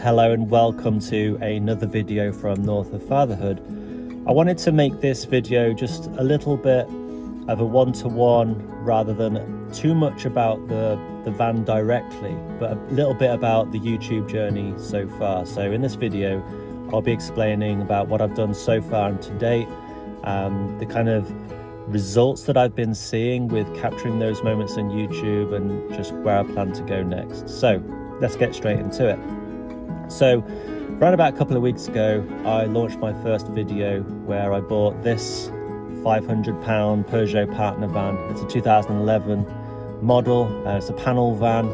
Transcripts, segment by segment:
Hello and welcome to another video from North of Fatherhood. I wanted to make this video just a little bit of a one-to-one rather than too much about the van directly, but a little bit about the YouTube journey so far. So in this video, I'll be explaining about what I've done so far and to date, the kind of results that I've been seeing with capturing those moments on YouTube and just where I plan to go next. So let's get straight into it. So around about a couple of weeks ago, I launched my first video where I bought this £500 Peugeot partner van. It's a 2011 model. It's a panel van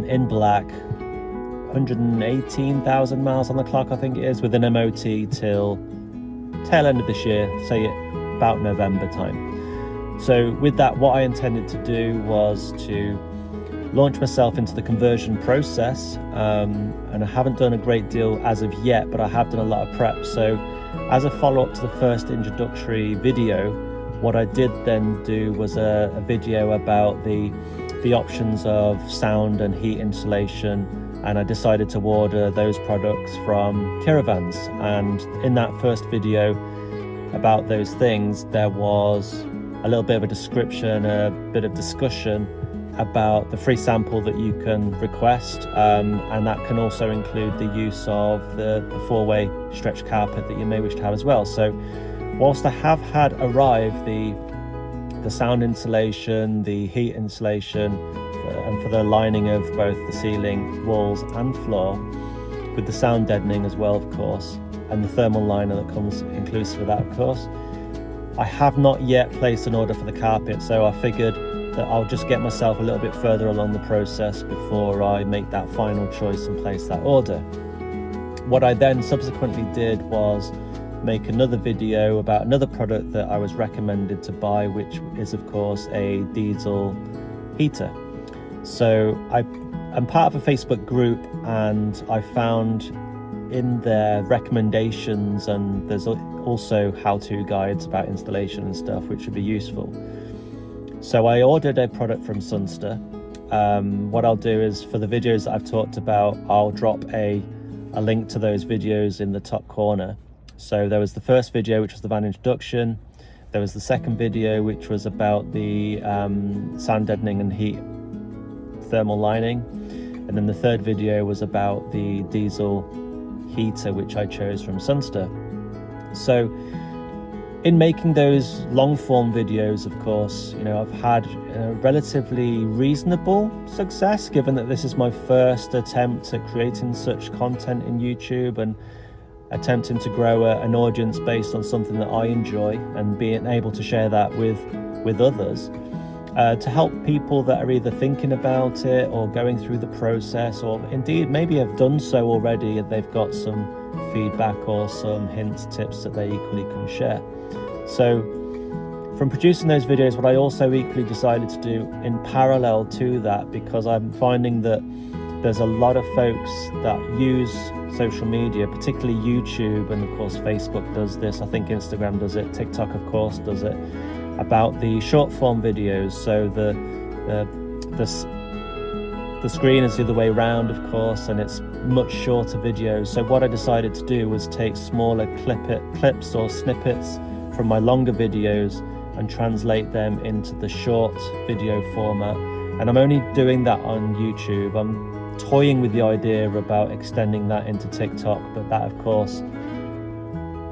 in black, 118,000 miles on the clock, I think it is, with an MOT till tail end of this year, say about November time. So with that, what I intended to do was to launch myself into the conversion process, and I haven't done a great deal as of yet, but I have done a lot of prep. So as a follow-up to the first introductory video, what I did then do was a video about the options of sound and heat insulation, and I decided to order those products from Caravans. And in that first video about those things, there was a little bit of a description, a bit of discussion about the free sample that you can request, and that can also include the use of the four-way stretch carpet that you may wish to have as well. So whilst I have had arrive the sound insulation, the heat insulation, and for the lining of both the ceiling, walls and floor, with the sound deadening as well, of course, and the thermal liner that comes inclusive of that, of course, I have not yet placed an order for the carpet. So I figured that I'll just get myself a little bit further along the process before I make that final choice and place that order. What I then subsequently did was make another video about another product that I was recommended to buy, which is of course a diesel heater. So I'm part of a Facebook group, and I found in their recommendations, and there's also how-to guides about installation and stuff, which would be useful. So I ordered a product from Sunster. What I'll do is, for the videos that I've talked about, I'll drop a link to those videos in the top corner. So there was the first video, which was the van introduction. There was the second video, which was about the sound deadening and heat thermal lining. And then the third video was about the diesel heater, which I chose from Sunster. So in making those long form videos, of course, you know, I've had relatively reasonable success, given that this is my first attempt at creating such content in YouTube and attempting to grow an audience based on something that I enjoy, and being able to share that with others, to help people that are either thinking about it or going through the process, or indeed maybe have done so already and they've got some feedback or some hints, tips that they equally can share. So from producing those videos, what I also equally decided to do in parallel to that, because I'm finding that there's a lot of folks that use social media, particularly YouTube, and of course Facebook does this, I think Instagram does it, TikTok of course does it, about the short form videos. So the screen is the other way around, of course, and it's much shorter videos. So what I decided to do was take smaller clips or snippets from my longer videos and translate them into the short video format. And I'm only doing that on YouTube. I'm toying with the idea about extending that into TikTok, but that of course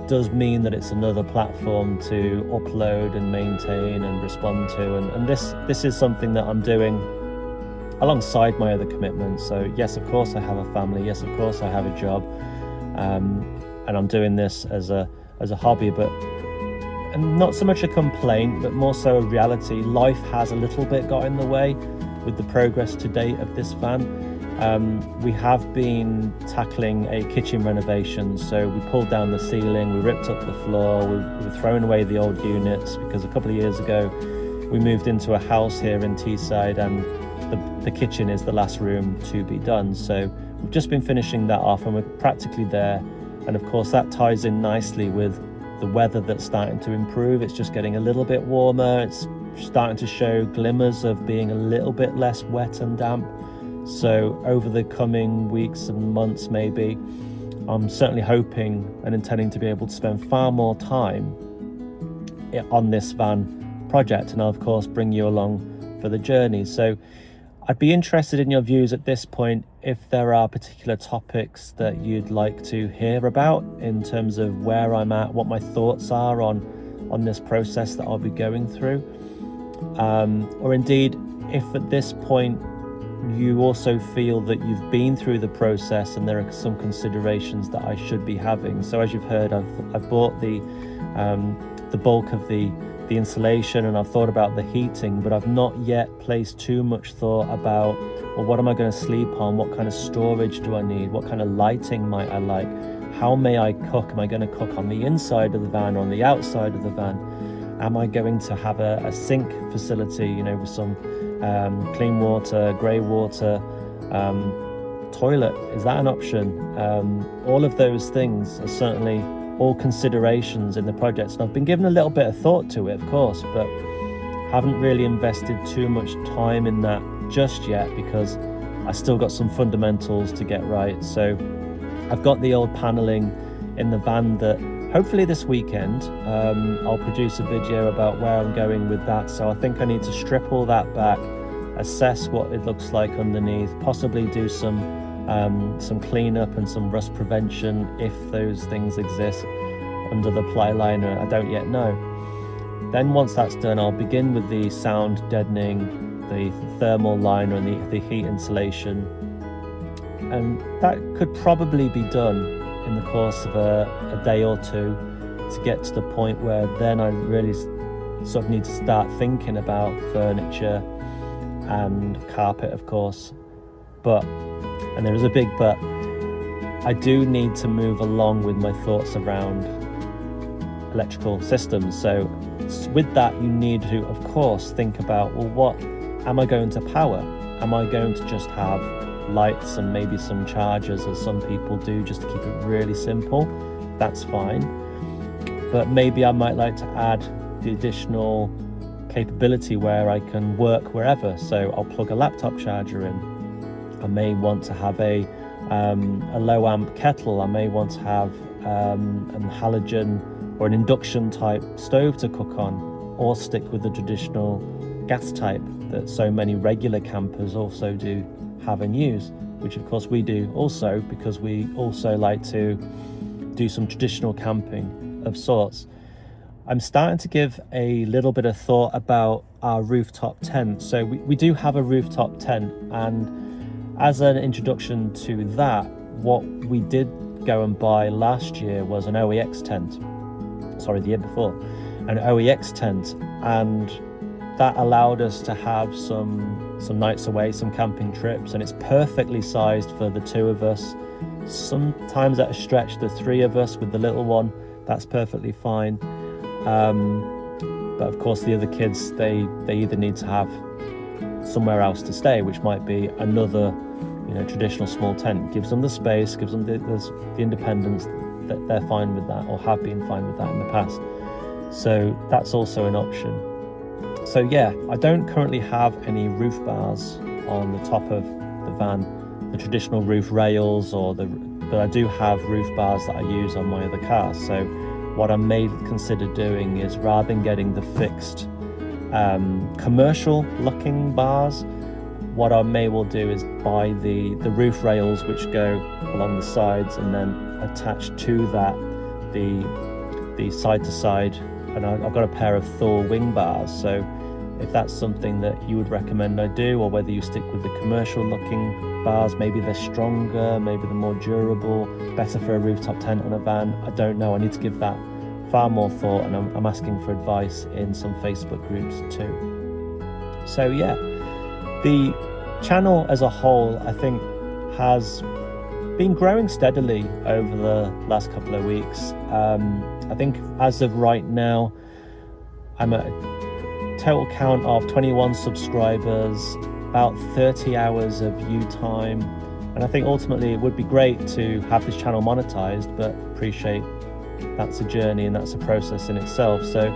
does mean that it's another platform to upload and maintain and respond to, and this is something that I'm doing alongside my other commitments. So yes, of course I have a family, yes, of course I have a job, and I'm doing this as a hobby, but and not so much a complaint, but more so a reality. Life has a little bit got in the way with the progress to date of this van. We have been tackling a kitchen renovation, so we pulled down the ceiling, we ripped up the floor, we were throwing away the old units, because a couple of years ago we moved into a house here in Teesside, and the kitchen is the last room to be done. So we've just been finishing that off, and we're practically there. And of course that ties in nicely with the weather that's starting to improve. It's just getting a little bit warmer. It's starting to show glimmers of being a little bit less wet and damp. So over the coming weeks and months, maybe, I'm certainly hoping and intending to be able to spend far more time on this van project, and I'll of course bring you along for the journey. So I'd be interested in your views at this point if there are particular topics that you'd like to hear about in terms of where I'm at, what my thoughts are on this process that I'll be going through, or indeed if at this point you also feel that you've been through the process and there are some considerations that I should be having. So as you've heard, I've bought the bulk of the insulation, and I've thought about the heating, but I've not yet placed too much thought about, well, what am I going to sleep on? What kind of storage do I need? What kind of lighting might I like? How may I cook? Am I going to cook on the inside of the van or on the outside of the van? Am I going to have a sink facility, with some clean water, grey water, toilet? Is that an option? All of those things are certainly all considerations in the project, and I've been given a little bit of thought to it, of course, but haven't really invested too much time in that just yet because I still got some fundamentals to get right. So I've got the old paneling in the van that hopefully this weekend I'll produce a video about where I'm going with that. So I think I need to strip all that back, assess what it looks like underneath, possibly do some cleanup and some rust prevention if those things exist under the ply liner. I don't yet know. Then once that's done, I'll begin with the sound deadening, the thermal liner and the heat insulation, and that could probably be done in the course of a day or two to get to the point where then I really sort of need to start thinking about furniture and carpet, of course. But, and there is a big but, I do need to move along with my thoughts around electrical systems. So with that, you need to, of course, think about, well, what am I going to power? Am I going to just have lights and maybe some chargers, as some people do, just to keep it really simple? That's fine. But maybe I might like to add the additional capability where I can work wherever. So I'll plug a laptop charger in. I may want to have a low amp kettle. I may want to have a halogen or an induction type stove to cook on, or stick with the traditional gas type that so many regular campers also do have and use, which of course we do also, because we also like to do some traditional camping of sorts. I'm starting to give a little bit of thought about our rooftop tent. So we do have a rooftop tent, and as an introduction to that, what we did go and buy last year was an OEX tent. Sorry, the year before, an OEX tent, and that allowed us to have some nights away, some camping trips, and it's perfectly sized for the two of us. Sometimes at a stretch, the three of us with the little one, that's perfectly fine. But of course, the other kids, they either need to have somewhere else to stay, which might be another, traditional small tent. Gives them the space, gives them the independence. That they're fine with that, or have been fine with that in the past. So that's also an option. So yeah, I don't currently have any roof bars on the top of the van, the traditional roof rails, but I do have roof bars that I use on my other cars. So what I may consider doing is, rather than getting the fixed commercial looking bars, what I may well do is buy the roof rails which go along the sides, and then attach to that the side to side, and I've got a pair of Thor wing bars. So if that's something that you would recommend I do, or whether you stick with the commercial looking bars, maybe they're stronger, maybe they're more durable, better for a rooftop tent on a van, I don't know. I need to give that far more thought, and I'm asking for advice in some Facebook groups too. So yeah, the channel as a whole, I think, has been growing steadily over the last couple of weeks. I think as of right now, I'm at a total count of 21 subscribers, about 30 hours of view time, and I think ultimately it would be great to have this channel monetized, but appreciate that's a journey and that's a process in itself. So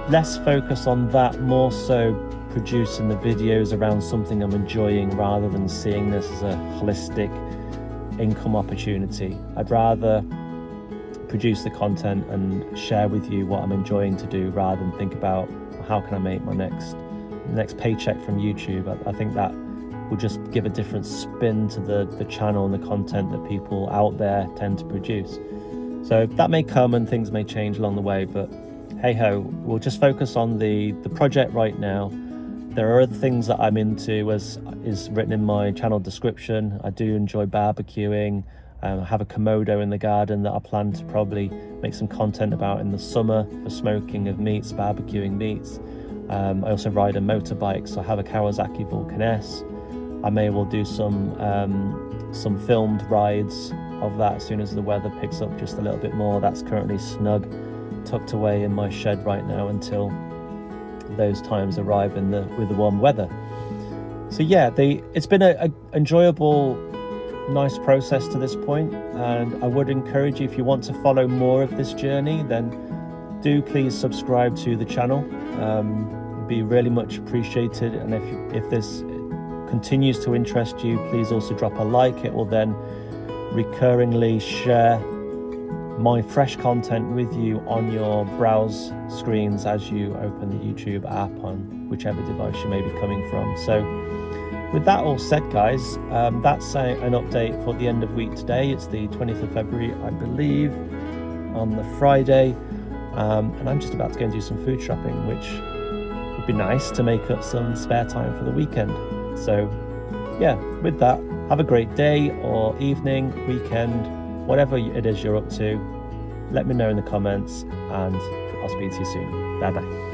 less focus on that, more so producing the videos around something I'm enjoying rather than seeing this as a holistic income opportunity. I'd rather produce the content and share with you what I'm enjoying to do rather than think about how can I make my next paycheck from YouTube. I think that will just give a different spin to the channel and the content that people out there tend to produce. So that may come and things may change along the way, but hey ho, we'll just focus on the project right now. There are other things that I'm into, as is written in my channel description. I do enjoy barbecuing. I have a Komodo in the garden that I plan to probably make some content about in the summer for smoking of meats, barbecuing meats. I also ride a motorbike, so I have a Kawasaki Vulcan S. I may well do some filmed rides of that as soon as the weather picks up just a little bit more. That's currently snug, tucked away in my shed right now until those times arrive with the warm weather. So yeah, it's been a enjoyable, nice process to this point, and I would encourage you, if you want to follow more of this journey, then do please subscribe to the channel. It'd be really much appreciated, and if this continues to interest you, please also drop a like. It will then recurringly share my fresh content with you on your browse screens as you open the YouTube app on whichever device you may be coming from. So with that all said, guys, that's an update for the end of week today. It's the 20th of February, I believe, on the Friday, and I'm just about to go and do some food shopping, which would be nice to make up some spare time for the weekend. So yeah, with that, have a great day or evening, weekend, whatever it is you're up to. Let me know in the comments, and I'll speak to you soon. Bye bye.